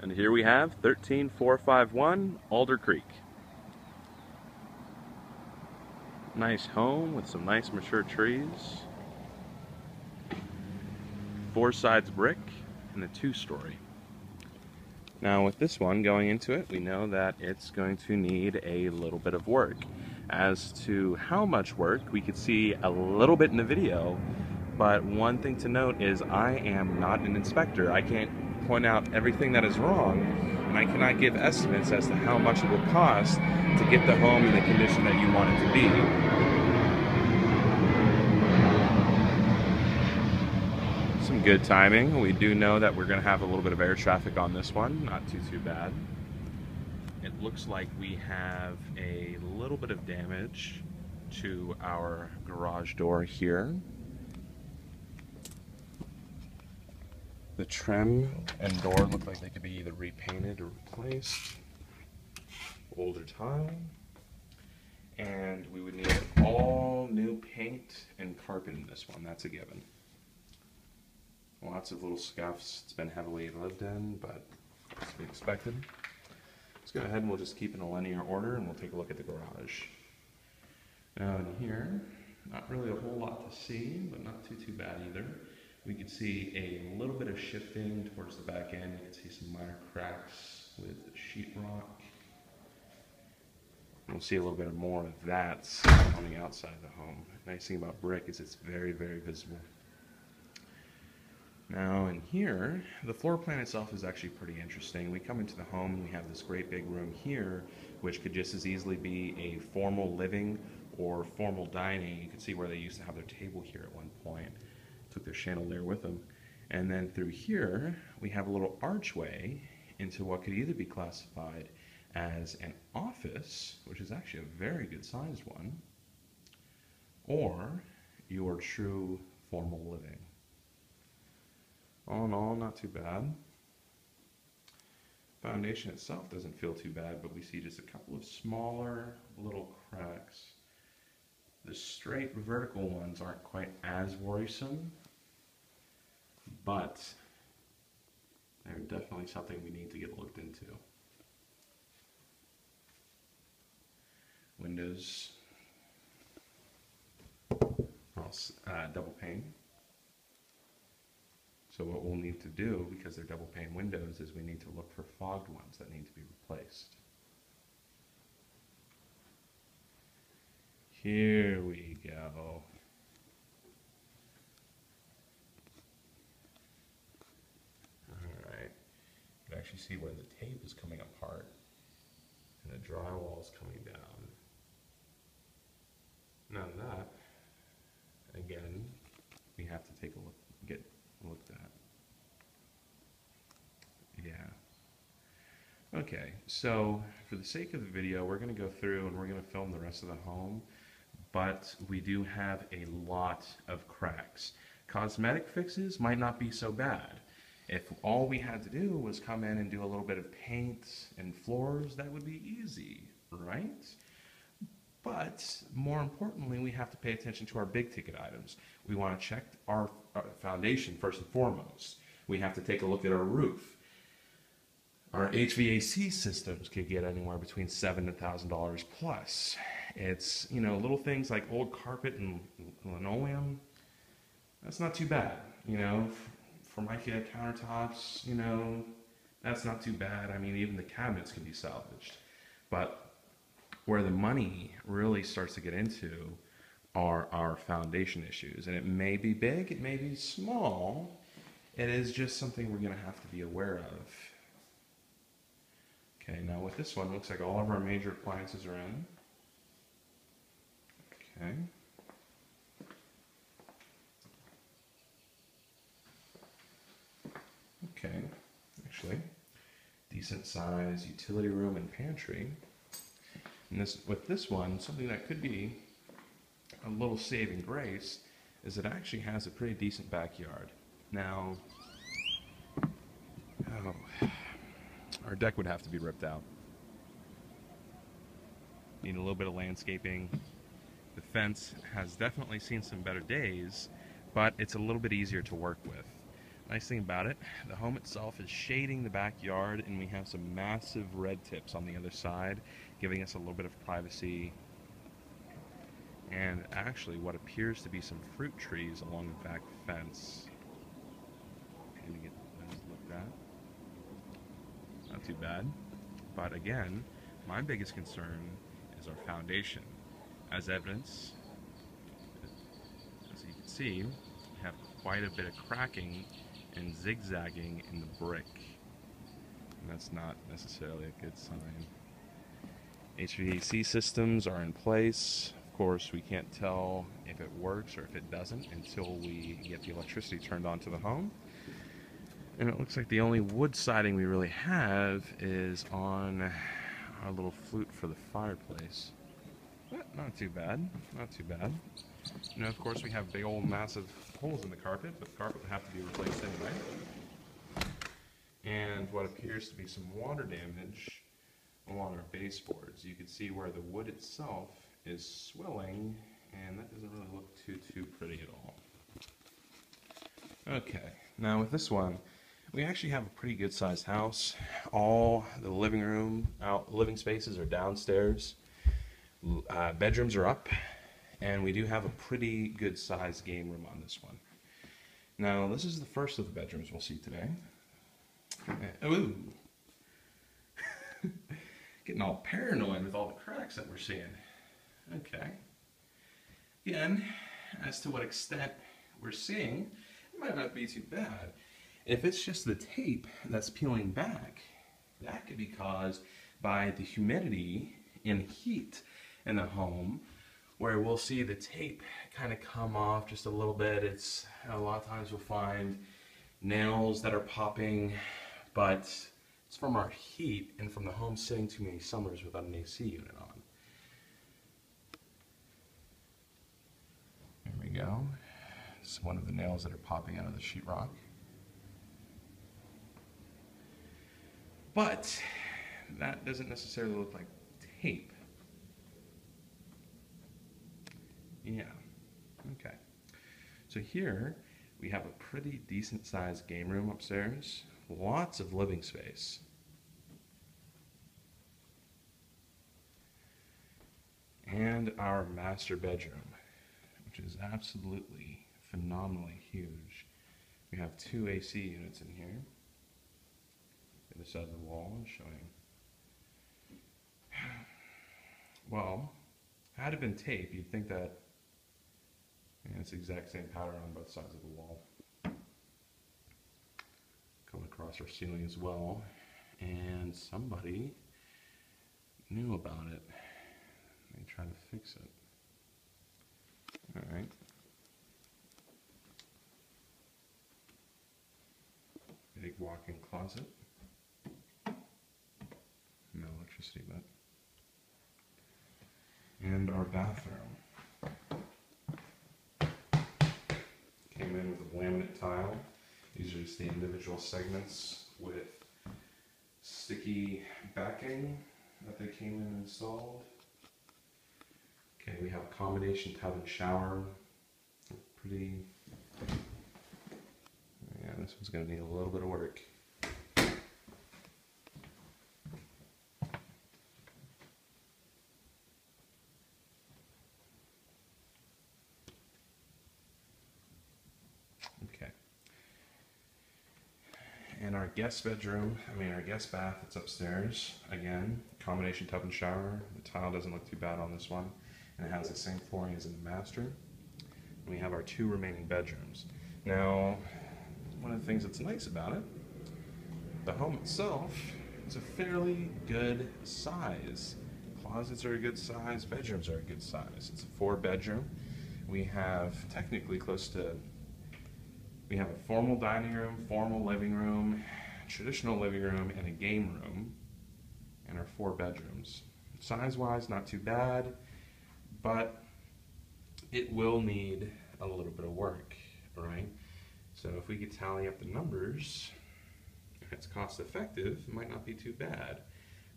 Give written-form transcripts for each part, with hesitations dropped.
And here we have 13451 Alder Creek. Nice home with some nice mature trees. 4 sides brick and a 2-story. Now with this one going into it, we know that it's going to need a little bit of work. As to how much work, we could see a little bit in the video, but one thing to note is I am not an inspector. I can't point out everything that is wrong, and I cannot give estimates as to how much it will cost to get the home in the condition that you want it to be. Some good timing. We do know that we're going to have a little bit of air traffic on this one, not too bad. It looks like we have a little bit of damage to our garage door here. The trim and door look like they could be either repainted or replaced. Older tile. And we would need all new paint and carpet in this one, that's a given. Lots of little scuffs, it's been heavily lived in, but it's to be expected. Let's go ahead and we'll just keep in a linear order and we'll take a look at the garage. Now in here, not really a whole lot to see, but not too bad either. We can see a little bit of shifting towards the back end. You can see some minor cracks with sheetrock. We'll see a little bit more of that on the outside of the home. The nice thing about brick is it's very visible. Now in here, the floor plan itself is actually pretty interesting. We come into the home and we have this great big room here, which could just as easily be a formal living or formal dining. You can see where they used to have their table here at one point. Took their chandelier with them. And then through here, we have a little archway into what could either be classified as an office, which is actually a very good sized one, or your true formal living. All in all, not too bad. Foundation itself doesn't feel too bad, but we see just a couple of smaller little cracks. The straight vertical ones aren't quite as worrisome, but they're definitely something we need to get looked into. Windows, double pane. So what we'll need to do, because they're double pane windows, is we need to look for fogged ones that need to be replaced. Here we go. Alright. You can actually see where the tape is coming apart and the drywall is coming down. Now that, again, we have to take a look, get looked at. Yeah. Okay, so for the sake of the video, we're going to go through and we're going to film the rest of the home, but we do have a lot of cracks. Cosmetic fixes might not be so bad. If all we had to do was come in and do a little bit of paint and floors, that would be easy, right? But more importantly, we have to pay attention to our big ticket items. We want to check our foundation first and foremost. We have to take a look at our roof. Our HVAC systems could get anywhere between $7,000 and $1,000 plus. It's, you know, little things like old carpet and linoleum. That's not too bad, you know. For my countertops, you know, that's not too bad. I mean, even the cabinets can be salvaged. But where the money really starts to get into are our foundation issues. And it may be big, it may be small. It is just something we're going to have to be aware of. Okay, now with this one, looks like all of our major appliances are in. Okay. Okay, actually, decent size utility room and pantry. And with this one, something that could be a little saving grace is it actually has a pretty decent backyard. Now, our deck would have to be ripped out. Need a little bit of landscaping. The fence has definitely seen some better days, but it's a little bit easier to work with. Nice thing about it, the home itself is shading the backyard, and we have some massive red tips on the other side, giving us a little bit of privacy, and actually what appears to be some fruit trees along the back fence. Gonna get those looked at. Not too bad. But again, my biggest concern is our foundation. As evidence, as you can see, we have quite a bit of cracking and zigzagging in the brick. And that's not necessarily a good sign. HVAC systems are in place. Of course, we can't tell if it works or if it doesn't until we get the electricity turned on to the home. And it looks like the only wood siding we really have is on our little flute for the fireplace. But not too bad, not too bad. You know, of course, we have big old massive holes in the carpet, but the carpet would have to be replaced anyway. And what appears to be some water damage along our baseboards. You can see where the wood itself is swelling, and that doesn't really look too pretty at all. Okay, now with this one, we actually have a pretty good sized house. All the living spaces are downstairs. Bedrooms are up, and we do have a pretty good sized game room on this one. Now, this is the first of the bedrooms we'll see today. Ooh. Getting all paranoid with all the cracks that we're seeing. Okay. Again, as to what extent we're seeing, it might not be too bad. If it's just the tape that's peeling back, that could be caused by the humidity and heat in the home, where we'll see the tape kind of come off just a little bit. It's a lot of times we'll find nails that are popping, but it's from our heat and from the home sitting too many summers without an AC unit on. There we go. This is one of the nails that are popping out of the sheetrock. But that doesn't necessarily look like tape. Yeah, okay. So here we have a pretty decent sized game room upstairs. Lots of living space. And our master bedroom, which is absolutely phenomenally huge. We have 2 AC units in here. The other side of the wall is showing. Well, had it been tape, you'd think that it's the exact same pattern on both sides of the wall. Going across our ceiling as well, and somebody knew about it. They tried to fix it. Alright. Big walk-in closet. No electricity, but. And our bathroom. Came in with a laminate tile. These are just the individual segments with sticky backing that they came in and installed. Okay, we have a combination tub and shower. Pretty. Yeah, this one's going to need a little bit of work. Okay. And our guest bedroom, our guest bath, it's upstairs. Again, combination tub and shower. The tile doesn't look too bad on this one. And it has the same flooring as in the master. And we have our 2 remaining bedrooms. Now, one of the things that's nice about it, the home itself is a fairly good size. Closets are a good size, bedrooms are a good size. It's a 4-bedroom. We have technically we have a formal dining room, formal living room, traditional living room, and a game room, and our 4 bedrooms. Size-wise, not too bad, but it will need a little bit of work, right? So if we could tally up the numbers, if it's cost effective, it might not be too bad.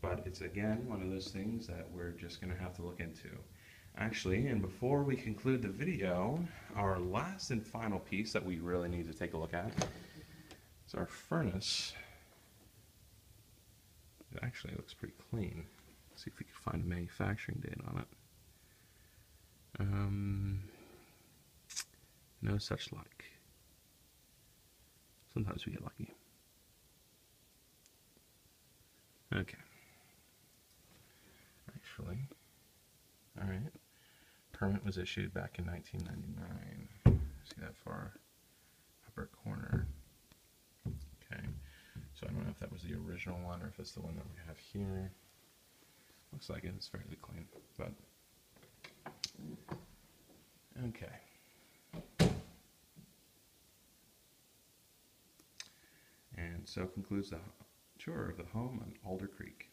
But it's again one of those things that we're just going to have to look into. Actually, and before we conclude the video, our last and final piece that we really need to take a look at So our furnace, it actually looks pretty clean. Let's see if we can find a manufacturing date on it. No such luck. Sometimes we get lucky. Okay. Actually, alright. Permit was issued back in 1999. See that far upper corner. Okay. So I don't know if that was the original one or if it's the one that we have here. Looks like it's fairly clean, but okay. And so concludes the tour of the home on Alder Creek.